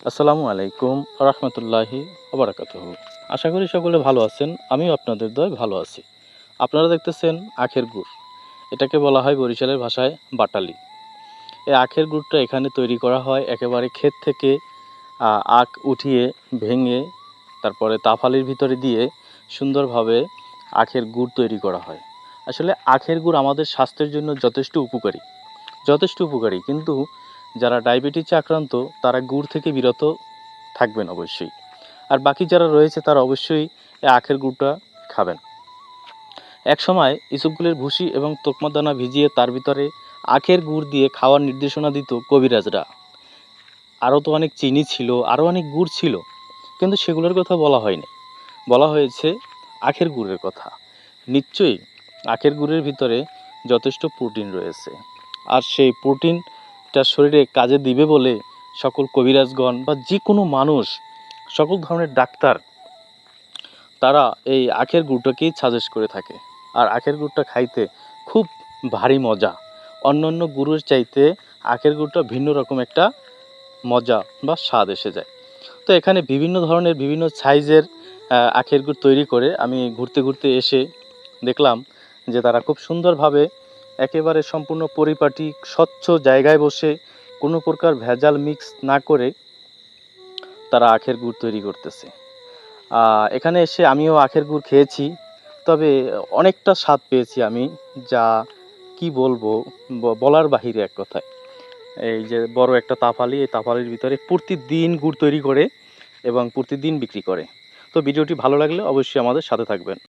আসসালামু আলাইকুম রহমতুল্লাহি ওবরাকাতুহু। আশা করি সকলে ভালো আছেন। আমিও আপনাদের দয়ায় ভালো আছি। আপনারা দেখতেছেন আখের গুড়। এটাকে বলা হয় বরিশালের ভাষায় বাটালি। এই আখের গুড়টা এখানে তৈরি করা হয় একেবারে ক্ষেত থেকে আখ উঠিয়ে ভেঙে তারপরে তাফালির ভিতরে দিয়ে সুন্দরভাবে আখের গুড় তৈরি করা হয়। আসলে আখের গুড় আমাদের স্বাস্থ্যের জন্য যথেষ্ট উপকারী, কিন্তু যারা ডায়াবেটিসে আক্রান্ত তারা গুড় থেকে বিরত থাকবেন অবশ্যই। আর বাকি যারা রয়েছে তারা অবশ্যই এই আখের গুড়টা খাবেন। এক সময় ইসবগুলের ভুসি এবং তোকমা দানা ভিজিয়ে তার ভিতরে আখের গুড় দিয়ে খাওয়ার নির্দেশনা দিত কবিরাজরা। আরও তো অনেক চিনি ছিল, আরও অনেক গুড় ছিল, কিন্তু সেগুলোর কথা বলা হয়নি। বলা হয়েছে আখের গুড়ের কথা। নিশ্চয়ই আখের গুড়ের ভিতরে যথেষ্ট প্রোটিন রয়েছে, আর সেই প্রোটিনটা শরীরে কাজে দিবে বলে সকল কবিরাজগণ বা যে কোনো মানুষ, সকল ধরনের ডাক্তার, তারা এই আখের গুড়টাকেই সাজেস্ট করে থাকে। আর আখের গুড়টা খাইতে খুব ভারী মজা। অন্যান্য গুড়ের চাইতে আখের গুড়টা ভিন্ন রকম একটা মজা বা স্বাদ এসে যায়। তো এখানে বিভিন্ন ধরনের বিভিন্ন সাইজের আখের গুড় তৈরি করে আমি ঘুরতে ঘুরতে এসে দেখলাম যে তারা খুব সুন্দরভাবে একেবারে সম্পূর্ণ পরিপাটি স্বচ্ছ জায়গায় বসে কোনো প্রকার ভেজাল মিক্স না করে তারা আখের গুড় তৈরি করতেছে। এখানে এসে আমিও আখের গুড় খেয়েছি, তবে অনেকটা স্বাদ পেয়েছি আমি, যা কি বলবো, বলার বাহিরে এক কথায়। এই যে বড় একটা তাফালি, এই তাফালির ভিতরে প্রতিদিন গুড় তৈরি করে এবং প্রতিদিন বিক্রি করে। তো ভিডিওটি ভালো লাগলে অবশ্যই আমাদের সাথে থাকবেন।